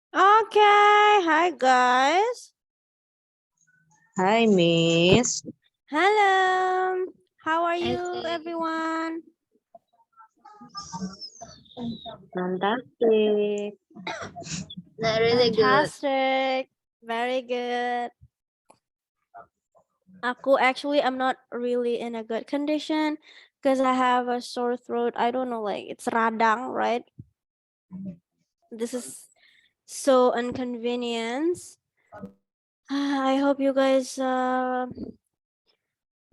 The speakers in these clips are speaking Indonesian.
Okay, hi guys. Hi, Miss. Hello. How are you, Hello. everyone? Fantastic. Not really good. Fantastic. Very good. I'm not really in a good condition because I have a sore throat. I don't know, like it's radang, right? This is so inconvenience. I hope you guys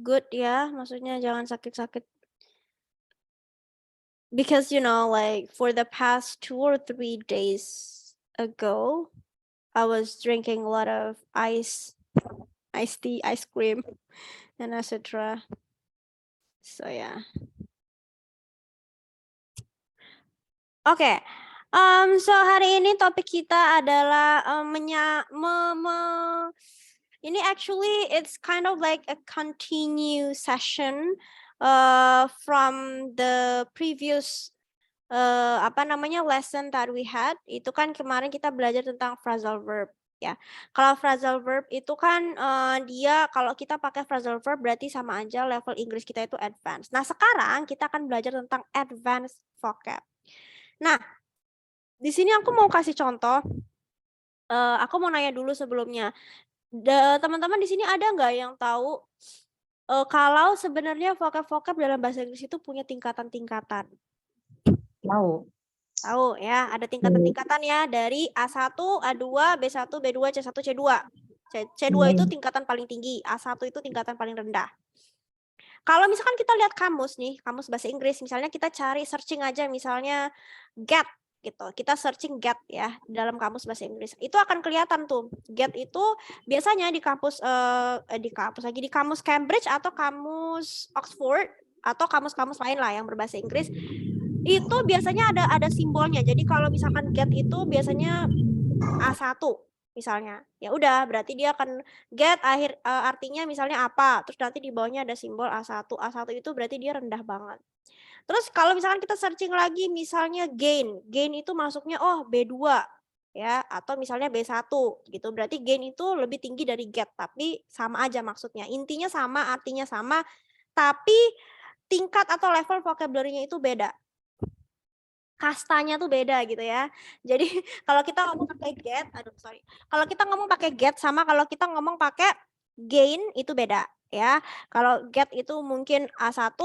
good ya. Maksudnya jangan sakit-sakit. Because like for the past 2 or 3 days ago, I was drinking a lot of iced tea, ice cream, and etc. So yeah. Oke. So hari ini topik kita adalah ini actually it's kind of like a continue session from the previous lesson that we had. Itu kan kemarin kita belajar tentang phrasal verb ya. Kalau phrasal verb itu kan dia kalau kita pakai phrasal verb berarti sama aja level Inggris kita itu advance. Nah, sekarang kita akan belajar tentang advanced vocab. Nah, di sini aku mau kasih contoh. Aku mau nanya dulu sebelumnya. Teman-teman di sini ada nggak yang tahu kalau sebenarnya vocab-vocab dalam bahasa Inggris itu punya tingkatan-tingkatan? Tahu. Tahu ya, ada tingkatan-tingkatan ya dari A1, A2, B1, B2, C1, C2. C2 itu tingkatan paling tinggi, A1 itu tingkatan paling rendah. Kalau misalkan kita lihat kamus nih, kamus bahasa Inggris, misalnya kita cari searching aja misalnya get gitu. Kita searching get ya dalam kamus bahasa Inggris. Itu akan kelihatan tuh. Get itu biasanya di kamus di kamus Cambridge atau kamus Oxford atau kamus-kamus lain lah yang berbahasa Inggris. Itu biasanya ada simbolnya. Jadi kalau misalkan get itu biasanya A1 misalnya. Ya udah, berarti dia akan get artinya misalnya apa. Terus nanti di bawahnya ada simbol A1. A1 itu berarti dia rendah banget. Terus kalau misalkan kita searching lagi misalnya gain. Gain itu masuknya B2 ya atau misalnya B1 gitu. Berarti gain itu lebih tinggi dari get, tapi sama aja maksudnya. Intinya sama, artinya sama, tapi tingkat atau level vocabulary-nya itu beda. Kastanya tuh beda gitu ya. Jadi kalau kita ngomong pakai get, kalau kita ngomong pakai get sama kalau kita ngomong pakai gain itu beda ya. Kalau get itu mungkin A1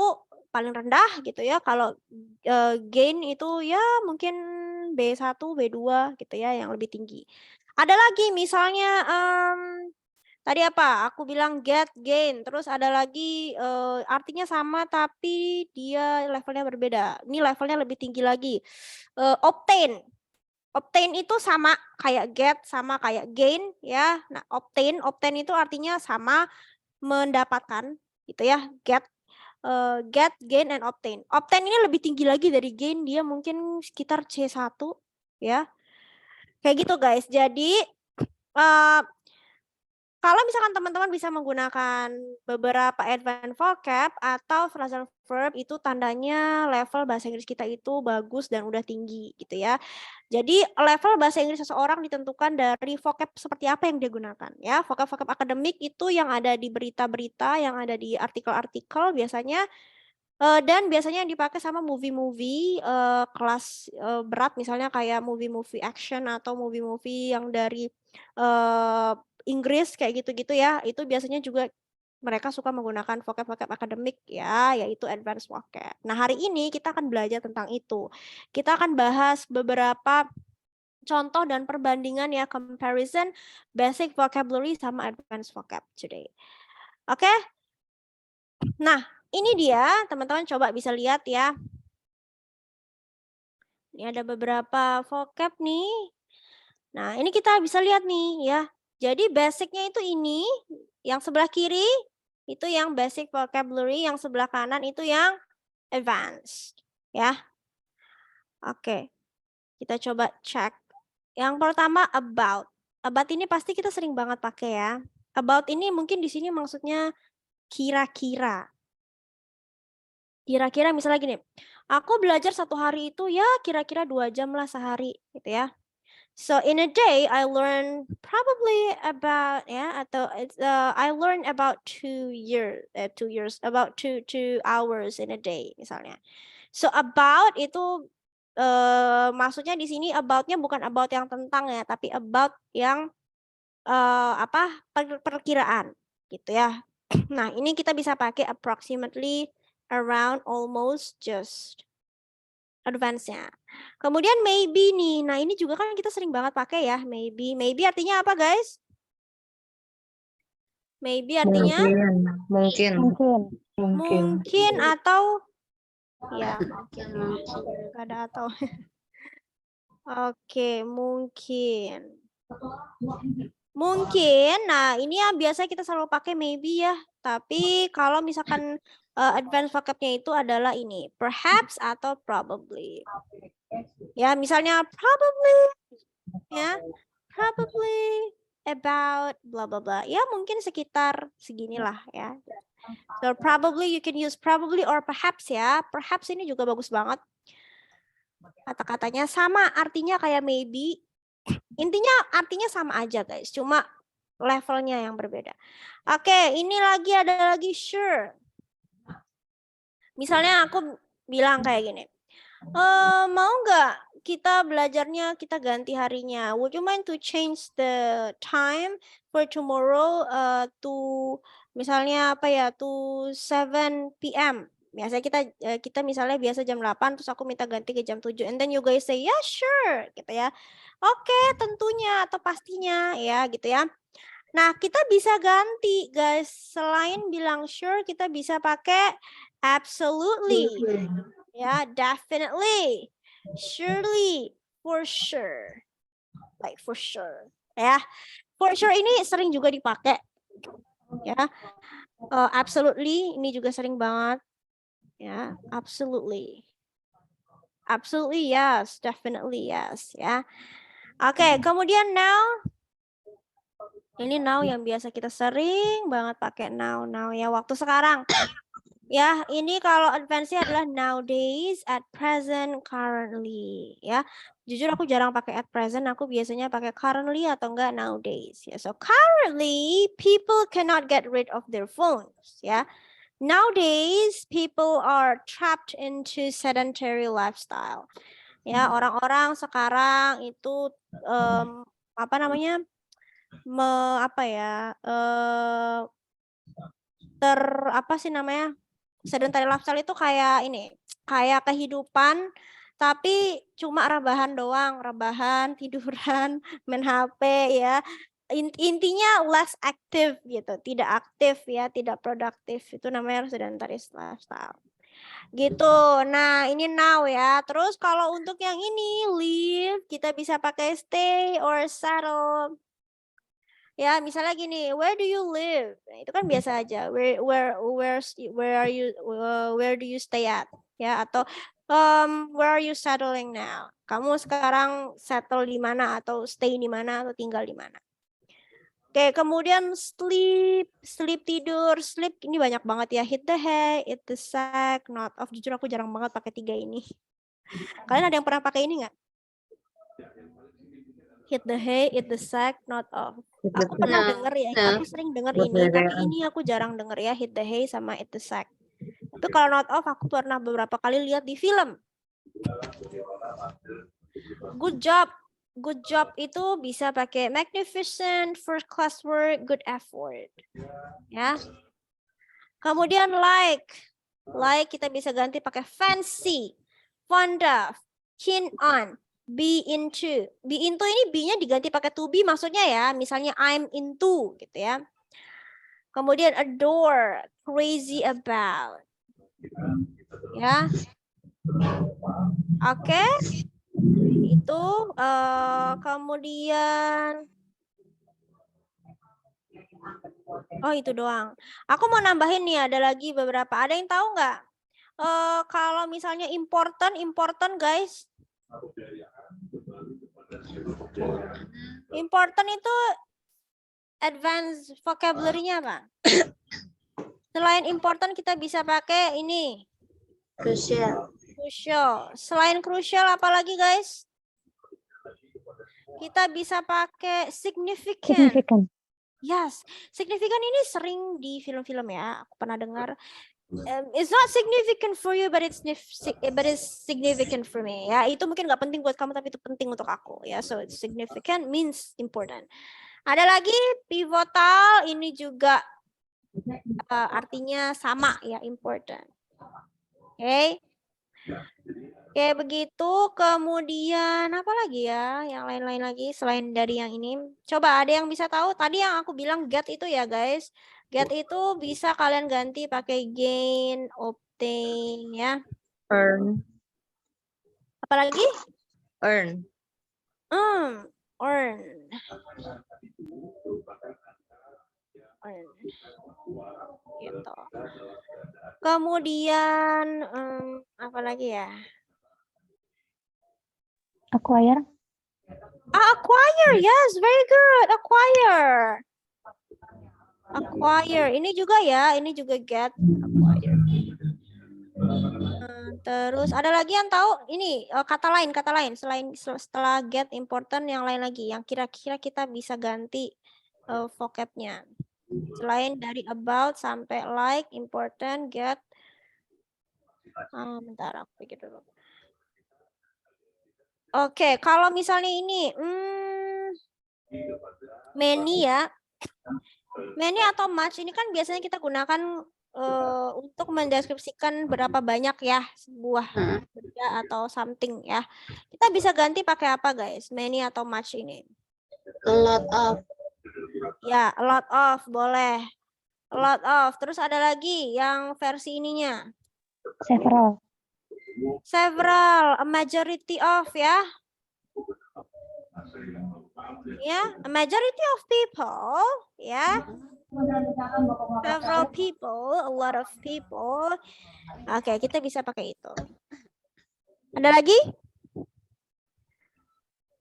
paling rendah gitu ya. Kalau gain itu ya mungkin B1, B2 gitu ya yang lebih tinggi. Ada lagi misalnya tadi apa? Aku bilang get, gain. Terus ada lagi artinya sama tapi dia levelnya berbeda. Ini levelnya lebih tinggi lagi. Obtain. Obtain itu sama kayak get, sama kayak gain ya. Nah, obtain itu artinya sama mendapatkan gitu ya. Get, gain, and obtain. Obtain ini lebih tinggi lagi dari gain, dia mungkin sekitar C1 ya. Kayak gitu guys. Jadi kalau misalkan teman-teman bisa menggunakan beberapa advanced vocab atau phrasal verb itu tandanya level bahasa Inggris kita itu bagus dan udah tinggi gitu ya. Jadi level bahasa Inggris seseorang ditentukan dari vocab seperti apa yang dia gunakan ya. Vocab-vocab akademik itu yang ada di berita-berita, yang ada di artikel-artikel biasanya dan biasanya yang dipakai sama movie-movie kelas berat misalnya kayak movie-movie action atau movie-movie yang dari Inggris kayak gitu-gitu ya. Itu biasanya juga mereka suka menggunakan vocab-vocab akademik ya, yaitu advanced vocab. Nah, hari ini kita akan belajar tentang itu. Kita akan bahas beberapa contoh dan perbandingan ya, comparison basic vocabulary sama advanced vocab today. Oke? Nah, ini dia, teman-teman coba bisa lihat ya. Ini ada beberapa vocab nih. Nah, ini kita bisa lihat nih ya. Jadi basicnya itu ini, yang sebelah kiri itu yang basic vocabulary, yang sebelah kanan itu yang advanced ya. Oke. Kita coba cek. Yang pertama about. About ini pasti kita sering banget pakai ya. About ini mungkin di sini maksudnya kira-kira. Kira-kira misalnya gini, aku belajar 1 hari itu ya kira-kira 2 jam lah sehari gitu ya. So in a day, I learn probably about I learn about 2 years, about two hours in a day misalnya. So about itu maksudnya di sini about-nya bukan about yang tentang ya, tapi about yang perkiraan gitu ya. Nah, ini kita bisa pakai approximately, around, almost, just. Advance-nya. Kemudian maybe nih. Nah, ini juga kan kita sering banget pakai ya, maybe. Maybe artinya apa, guys? Maybe artinya Mungkin. mungkin atau ya, Mungkin. nggak ada atau. Oke, mungkin. Mungkin. Nah, ini ya biasa kita selalu pakai maybe ya. Tapi kalau misalkan advanced vocabnya itu adalah ini, perhaps atau probably. Ya, misalnya probably, ya, probably about blah blah blah. Ya, mungkin sekitar seginilah ya. So probably you can use probably or perhaps ya. Perhaps ini juga bagus banget. Kata-katanya sama, artinya kayak maybe. Intinya artinya sama aja, guys. Cuma levelnya yang berbeda. Oke, ini ada lagi sure. Misalnya aku bilang kayak gini. Mau nggak kita belajarnya kita ganti harinya? Would you mind to change the time for tomorrow to misalnya apa ya, to 7 p.m. Biasanya kita misalnya biasa jam 8 terus aku minta ganti ke jam 7 and then you guys say yeah sure gitu ya. Oke, tentunya atau pastinya ya gitu ya. Nah, kita bisa ganti guys. Selain bilang sure, kita bisa pakai absolutely. Ya, definitely, surely, for sure, like for sure, ya. For sure ini sering juga dipakai, ya. Absolutely ini juga sering banget, ya. Absolutely, absolutely yes, definitely yes, ya. Oke, kemudian now, ini now yang biasa kita sering banget pakai now ya waktu sekarang. Ya, ini kalau advance-nya adalah nowadays, at present, currently. Ya, jujur aku jarang pakai at present. Aku biasanya pakai currently atau enggak nowadays. Ya, so currently people cannot get rid of their phones. Ya, nowadays people are trapped into sedentary lifestyle. Ya, orang-orang sekarang itu apa namanya? Apa sih namanya? Sedentary lifestyle itu kayak ini, kayak kehidupan tapi cuma rebahan doang, rebahan, tiduran, main HP ya. Intinya less aktif gitu, tidak aktif ya, tidak produktif. Itu namanya sedentary lifestyle. Gitu. Nah, ini now ya. Terus kalau untuk yang ini live, kita bisa pakai stay or settle. Ya, misalnya gini, where do you live? Nah, itu kan biasa aja. Where do you stay at? Ya, atau where are you settling now? Kamu sekarang settle di mana atau stay di mana atau tinggal di mana? Oke, kemudian sleep tidur, sleep ini banyak banget ya. Hit the hay, hit the sack, not off. Jujur aku jarang banget pakai 3 ini. Kalian ada yang pernah pakai ini nggak? Hit the hay, hit the sack, not off. Aku pernah denger ya, aku sering denger ini, tapi ini aku jarang denger ya, hit the hay sama hit the sack. Tapi kalau not off, aku pernah beberapa kali lihat di film. Good job. Good job itu bisa pakai magnificent, first class work, good effort. Ya. Kemudian like kita bisa ganti pakai fancy, fond of, keen on, be into. Be into ini be-nya diganti pakai to be maksudnya ya. Misalnya I'm into gitu ya. Kemudian adore, crazy about. Ya. Oke. Itu kemudian oh itu doang. Aku mau nambahin nih ada lagi beberapa. Ada yang tahu nggak? Kalau misalnya important guys. Important itu advanced vocabulary-nya apa? Selain important kita bisa pakai ini. Crucial. Crucial. Selain crucial apa lagi guys? Kita bisa pakai significant. Significant. Yes, significant ini sering di film-film ya. Aku pernah dengar. It's not significant for you, but it's significant for me. Ya, itu mungkin nggak penting buat kamu, tapi itu penting untuk aku. Ya, so significant means important. Ada lagi pivotal, ini juga artinya sama ya, important. Oke. Oke, begitu. Kemudian apa lagi ya? Yang lain-lain lagi selain dari yang ini. Coba ada yang bisa tahu? Tadi yang aku bilang get itu ya, guys. Get itu bisa kalian ganti pakai gain, obtain ya. Earn. Apalagi? Earn. Earn. Gitu. Kemudian apa lagi ya? Acquire. Acquire, yes, very good. Acquire. Acquire. Ini juga ya, ini juga get. Acquire. Terus ada lagi yang tahu ini kata lain selain setelah get, important, yang lain lagi yang kira-kira kita bisa ganti vocabnya. Selain dari about sampai like, important, get. Bentar aku pikir dulu. Oke, kalau misalnya ini many ya. Many atau much ini kan biasanya kita gunakan untuk mendeskripsikan berapa banyak ya sebuah benda atau something ya. Kita bisa ganti pakai apa, guys? Many atau much ini? A lot of. Ya, a lot of boleh. A lot of. Terus ada lagi yang versi ininya. Several. Several, a majority of ya. Ya, a majority of people ya. Several people, a lot of people. Oke, kita bisa pakai itu. Ada lagi?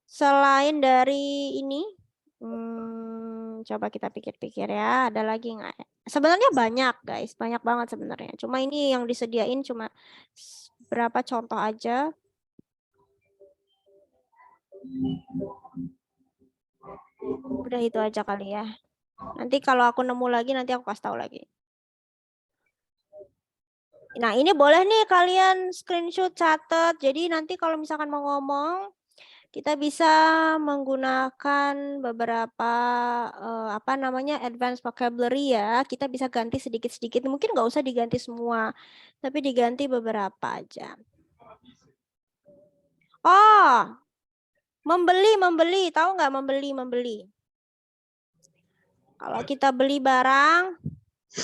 Selain dari ini, coba kita pikir-pikir ya. Ada lagi nggak? Sebenarnya banyak, guys. Banyak banget sebenarnya. Cuma ini yang disediain cuma berapa contoh aja. Udah itu aja kali ya. Nanti kalau aku nemu lagi, nanti aku kasih tahu lagi. Nah, ini boleh nih kalian screenshot, catat. Jadi nanti kalau misalkan mau ngomong, kita bisa menggunakan beberapa apa namanya advanced vocabulary ya. Kita bisa ganti sedikit-sedikit. Mungkin nggak usah diganti semua, tapi diganti beberapa aja. Oh, membeli. Tahu nggak membeli? Kalau kita beli barang,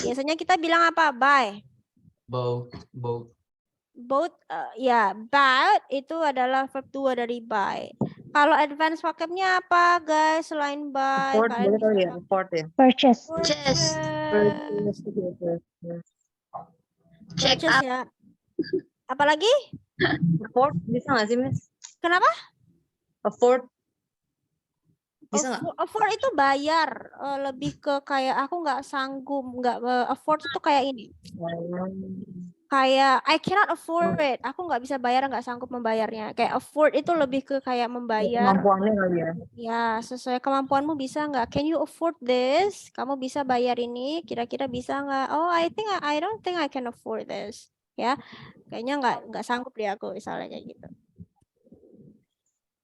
biasanya kita bilang apa? Buy. Both. Ya, bought itu adalah verb 2 dari buy. Kalau advance vocabnya apa, guys? Selain buy, Afford, kalian boleh kali ya? bisa Afford ya? Purchase. Purchase. Check purchase out. ya. Apalagi? Afford bisa nggak sih, Miss? Kenapa? Afford bisa nggak? Afford itu bayar. Lebih ke kayak aku nggak sanggup, afford itu kayak ini. Kayak I cannot afford it. Aku nggak bisa bayar, nggak sanggup membayarnya. Kayak afford itu lebih ke kayak membayar. Kemampuannya kali ya? Ya, sesuai kemampuanmu bisa nggak? Can you afford this? Kamu bisa bayar ini? Kira-kira bisa nggak? Oh, I don't think I can afford this. Ya, kayaknya nggak sanggup deh aku misalnya kayak gitu.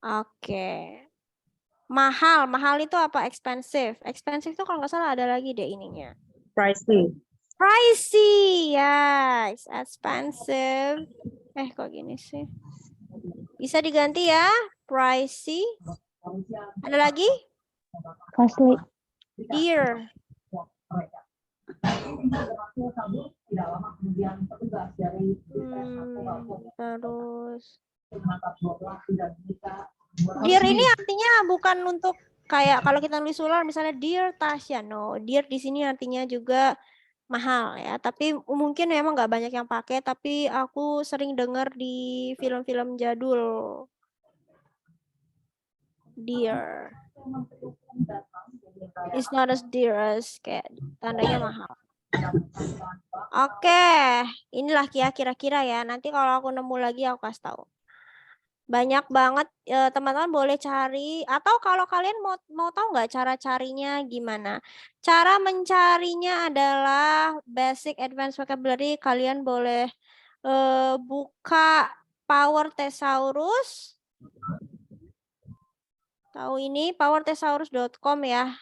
Oke. Mahal itu apa? Expensive. Expensive itu kalau nggak salah ada lagi deh ininya. Pricey. Pricey, yes, expensive. Kok gini sih? Bisa diganti ya, pricey. Ada lagi? Costly. Dear. Terus. Dear ini artinya bukan untuk kayak kalau kita nulis ulang misalnya Dear Tasya, no. Dear di sini artinya juga mahal ya, tapi mungkin memang nggak banyak yang pakai, tapi aku sering dengar di film-film jadul. Dear. It's not as dear as kayak tandanya mahal. Oke, inilah kira-kira ya. Nanti kalau aku nemu lagi aku kasih tahu. Banyak banget, teman-teman boleh cari, atau kalau kalian mau tahu nggak cara carinya gimana? Cara mencarinya adalah basic advanced vocabulary. Kalian boleh buka Power Thesaurus. Tahu ini powerthesaurus.com ya.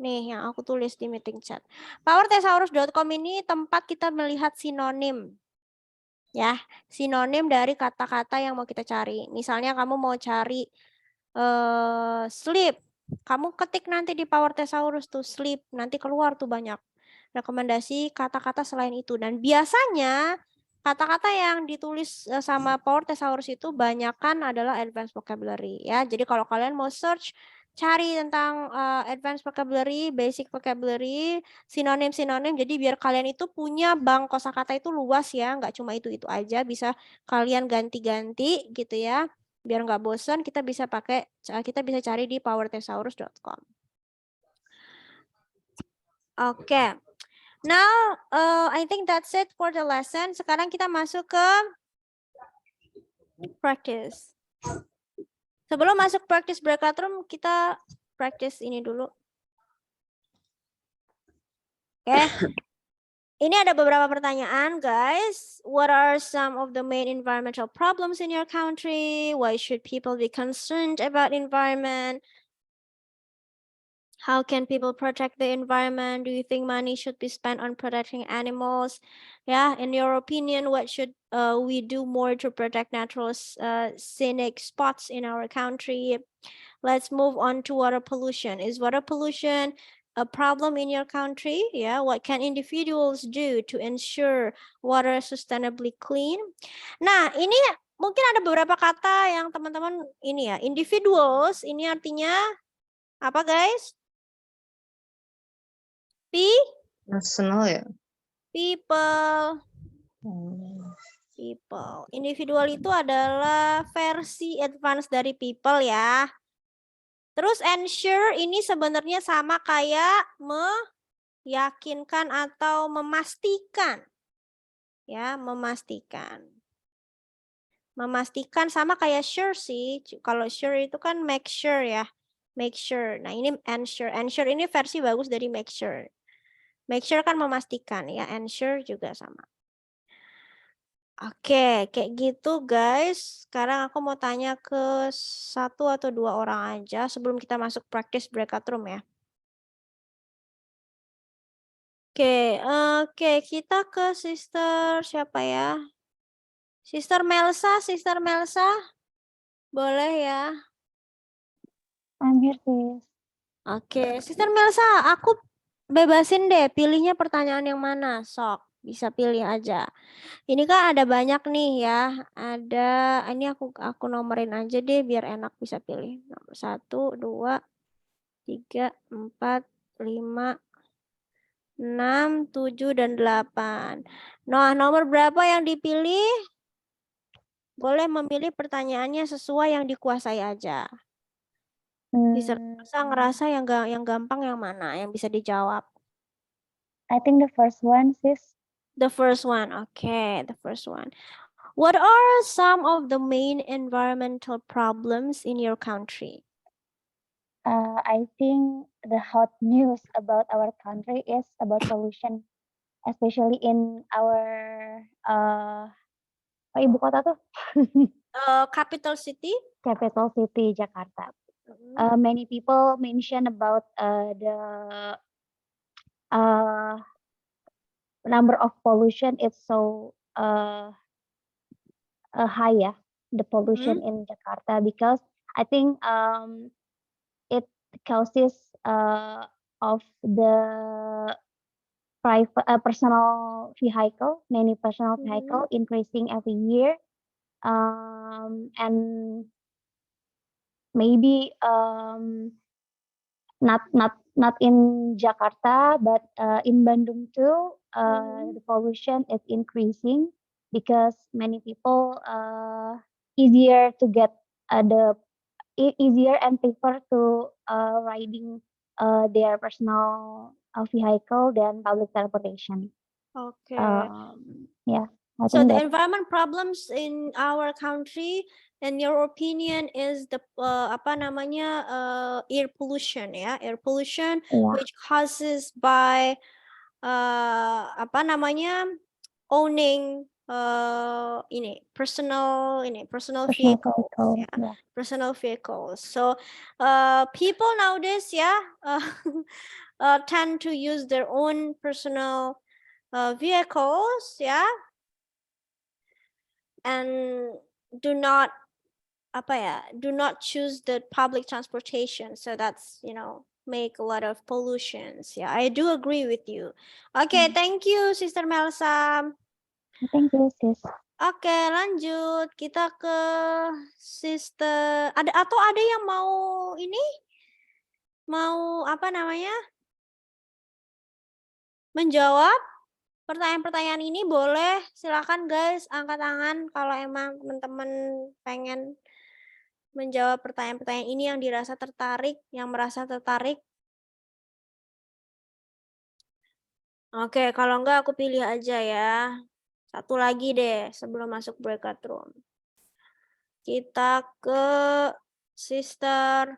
Nih yang aku tulis di meeting chat. Powerthesaurus.com ini tempat kita melihat sinonim. Ya, sinonim dari kata-kata yang mau kita cari. Misalnya kamu mau cari sleep. Kamu ketik nanti di Power Thesaurus tuh sleep, nanti keluar tuh banyak rekomendasi kata-kata selain itu. Dan biasanya kata-kata yang ditulis sama Power Thesaurus itu banyakan adalah advanced vocabulary ya. Jadi kalau kalian mau search cari tentang advanced vocabulary, basic vocabulary, sinonim-sinonim. Jadi biar kalian itu punya bank kosakata itu luas ya, nggak cuma itu aja, bisa kalian ganti-ganti gitu ya. Biar nggak bosan, kita bisa cari di powerthesaurus.com. Oke. Now, I think that's it for the lesson. Sekarang kita masuk ke practice. Sebelum masuk practice breakout room, kita practice ini dulu. Oke. Ini ada beberapa pertanyaan, guys. What are some of the main environmental problems in your country? Why should people be concerned about environment? How can people protect the environment? Do you think money should be spent on protecting animals? Yeah, in your opinion, what should we do more to protect natural scenic spots in our country? Let's move on to water pollution. Is water pollution a problem in your country? Yeah, what can individuals do to ensure water sustainably clean? Nah, ini mungkin ada beberapa kata yang teman-teman ini ya, individuals ini artinya apa, guys? Personal ya. People. People. Individual itu adalah versi advance dari people ya. Terus ensure ini sebenarnya sama kayak meyakinkan atau memastikan. Ya, memastikan. Memastikan sama kayak sure sih. Kalau sure itu kan make sure ya. Make sure. Nah, ini ensure. Ensure ini versi bagus dari make sure. Make sure kan memastikan ya, ensure juga sama. Oke, kayak gitu guys. Sekarang aku mau tanya ke 1 atau 2 orang aja sebelum kita masuk practice breakout room ya. Oke, kita ke sister siapa ya? Sister Melsa. Boleh ya? I'm here, sis. Oke, Sister Melsa, aku bebasin deh, pilihnya pertanyaan yang mana, sok. Bisa pilih aja. Ini kan ada banyak nih ya. Ada, ini aku nomorin aja deh biar enak bisa pilih. Nomor 1, 2, 3, 4, 5, 6, 7, dan 8. Nah, nomor berapa yang dipilih? Boleh memilih pertanyaannya sesuai yang dikuasai aja. Bisa ngerasa yang gampang yang mana yang bisa dijawab. I think the first one, sis. The first one, okay, the first one. What are some of the main environmental problems in your country? I think the hot news about our country is about pollution, especially in our ibu kota tuh, Capital city? capital city Jakarta. Many people mention about the number of pollution. It's so high, yeah, the pollution in Jakarta, because I think it causes of the private personal vehicle, many personal vehicle increasing every year, and maybe not in Jakarta, but in Bandung too, the pollution is increasing because many people easier to get easier and prefer to riding their personal vehicle than public transportation. Oke. Yeah. I So think the that environment problems in our country, in your opinion, is the apa namanya air pollution ya, air pollution yeah, which causes by apa namanya owning personal personal vehicles vehicle. ya, Yeah. personal vehicles. So people nowadays ya tend to use their own personal vehicles ya, and do not apa ya, do not choose the public transportation. So that's, make a lot of pollutions. Yeah, I do agree with you. Okay, thank you, Sister Melsa. Thank you, sis. Oke, lanjut. Kita ke Sister. Ada yang mau ini? Mau apa namanya? Menjawab pertanyaan-pertanyaan ini boleh. Silakan guys, angkat tangan kalau emang teman-teman pengen menjawab pertanyaan-pertanyaan ini yang dirasa tertarik, yang merasa tertarik. Oke, kalau enggak aku pilih aja ya. Satu lagi deh sebelum masuk breakout room. Kita ke Sister.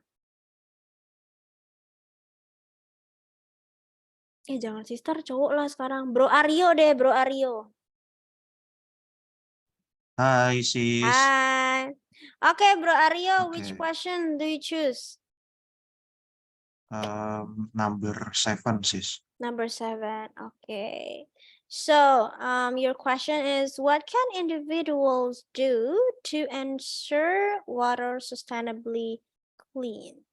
Jangan Sister, cowok lah sekarang. Bro Aryo deh, Bro Aryo. Hi, sis. Hai. Oke, Bro Aryo, which Okay. question do you choose? Number 7, sis. Number 7. Okay. So, your question is, what can individuals do to ensure water sustainably clean?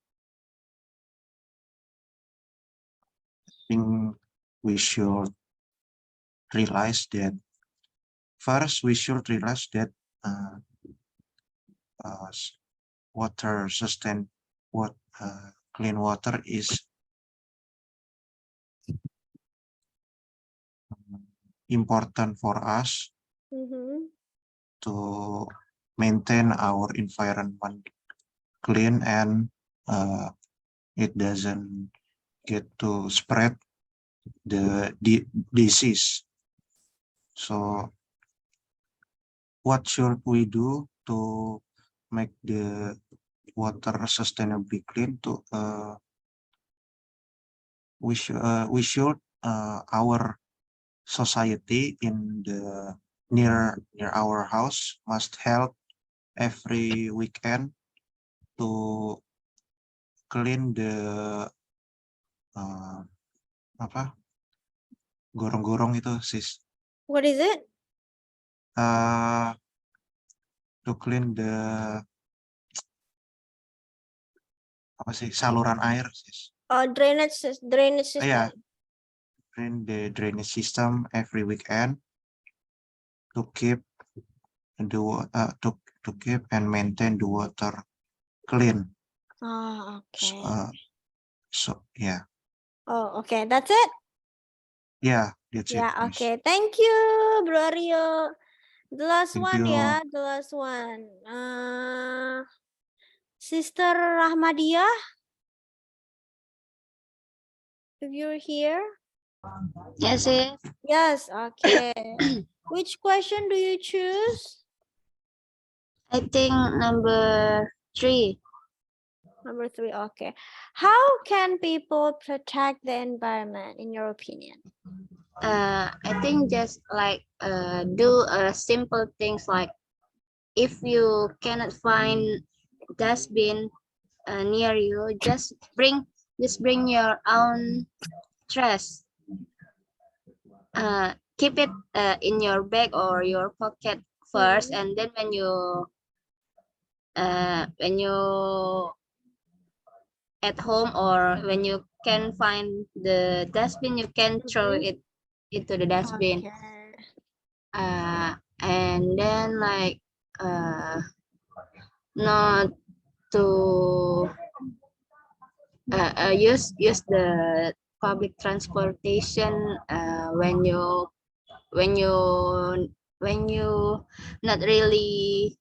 I think we should realize that first we should realize that clean water is important for us to maintain our environment clean, and it doesn't get to spread the disease. So what should we do to make the water sustainably clean? We should our society in the near our house must help every weekend to clean the gorong-gorong itu, sis. What is it? To clean the saluran air, sis. Drainage system. Yeah, clean the drainage system every weekend to keep to keep and maintain the water clean. Oh, okay. So yeah. Oh, okay. That's it? Yeah, that's it. Yeah, Miss. okay. Thank you, Bro Aryo. The last Thank one you. ya, the last one. Sister Rahmadiah, if you're here. Yes, sis. Yes, okay. Which question do you choose? I think number 3. Number 3, okay. How can people protect the environment, in your opinion? I think just like do simple things like if you cannot find dustbin near you, just bring your own trash. Keep it in your bag or your pocket first, and then when you at home or when you can find the dustbin, you can throw it into the dustbin. Okay. And then like not to use the public transportation when you not really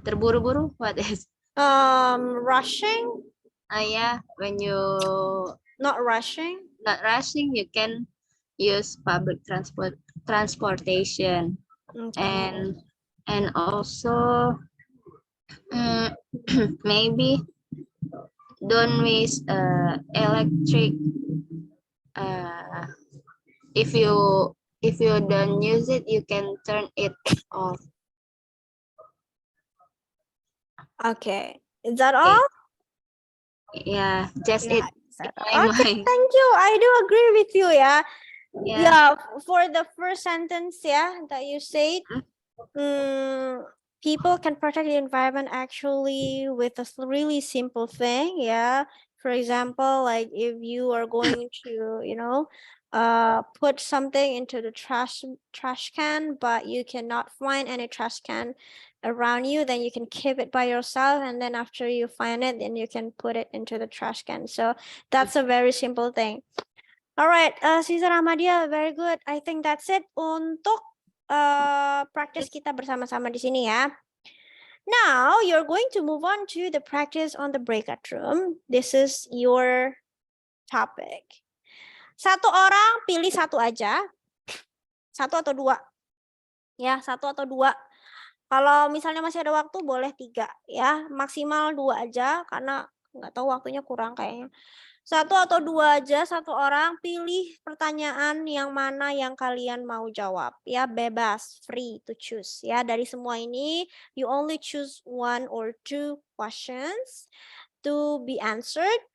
terburu-buru. What is Rushing? yeah, when you Not rushing? not rushing, you can use public transportation. Okay. And also maybe don't waste electric uh, if you don't use it, you can turn it off. Okay. Is that Okay. all? Yeah, just Yeah, it is that in my all? Okay, mind. thank you. I do agree with you, yeah. Yeah. Yeah, for the first sentence, yeah, that you said, people can protect the environment actually with a really simple thing, yeah. For example, like if you are going to, put something into the trash can, but you cannot find any trash can around you, then you can keep it by yourself, and then after you find it, then you can put it into the trash can. So that's a very simple thing. Alright, Caesar Ahmadiyah, very good. I think that's it untuk praktis kita bersama-sama di sini ya. Now, you're going to move on to the practice on the breakout room. This is your topic. Satu orang pilih satu aja. Satu atau dua. Ya, satu atau dua. Kalau misalnya masih ada waktu, boleh 3 ya. Maksimal 2 aja, karena nggak tahu waktunya kurang kayaknya. 1 atau 2 aja, 1 orang pilih pertanyaan yang mana yang kalian mau jawab. Ya, bebas, free to choose. Ya, dari semua ini, you only choose 1 or 2 questions to be answered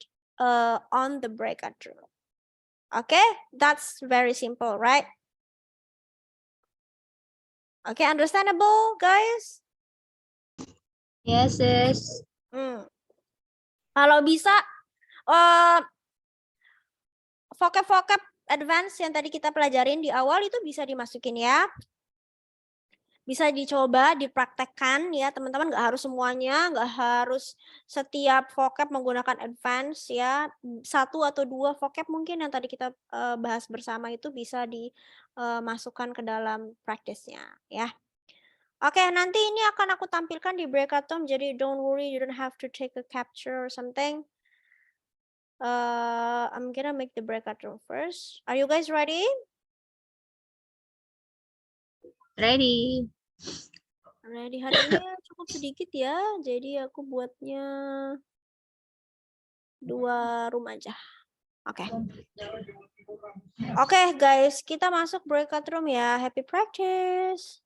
on the breakout room. Okay, that's very simple, right? Okay, understandable, guys? Yes, yes. Kalau bisa, vocab-vocab advance yang tadi kita pelajarin di awal itu bisa dimasukin ya. Bisa dicoba, dipraktekkan ya teman-teman, nggak harus semuanya, nggak harus setiap vocab menggunakan advance ya. 1 atau 2 vocab mungkin yang tadi kita bahas bersama itu bisa dimasukkan ke dalam praktisnya ya. Oke, nanti ini akan aku tampilkan di breakout room, jadi don't worry, you don't have to take a capture or something. I'm gonna make the breakout room first. Are you guys ready? Ready. Ready, hari ini cukup sedikit ya, jadi aku buatnya 2 room aja. Oke. Oke, guys, kita masuk breakout room ya. Happy practice.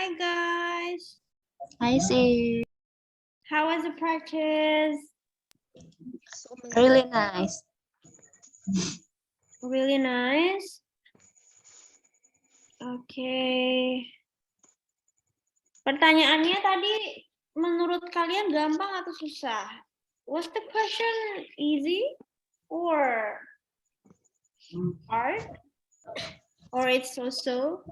Hi guys. I see. How was the practice? Really nice. Really nice. Oke. Pertanyaannya tadi menurut kalian gampang atau susah? Was the question easy or hard? Or it's so-so?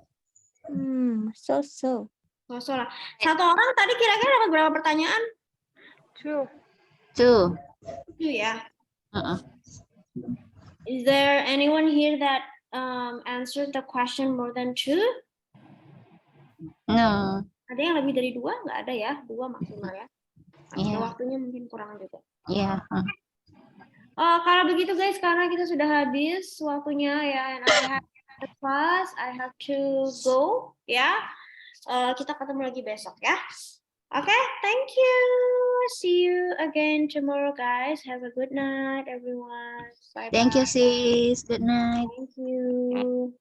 So. So-so lah. Satu orang tadi kira-kira dapat berapa pertanyaan? 2. Two ya. Uh-uh. Is there anyone here that answered the question more than 2? No. Ada yang lebih dari 2? Nggak ada ya, 2 maksimal ya. Iya. Waktunya mungkin kurang juga. Yeah. Kalau begitu guys, karena kita sudah habis waktunya ya, and I have the class, I have to go ya. Kita ketemu lagi besok ya. Oke, thank you. See you again tomorrow guys. Have a good night everyone. Bye bye. Thank you, sis. Good night. Thank you.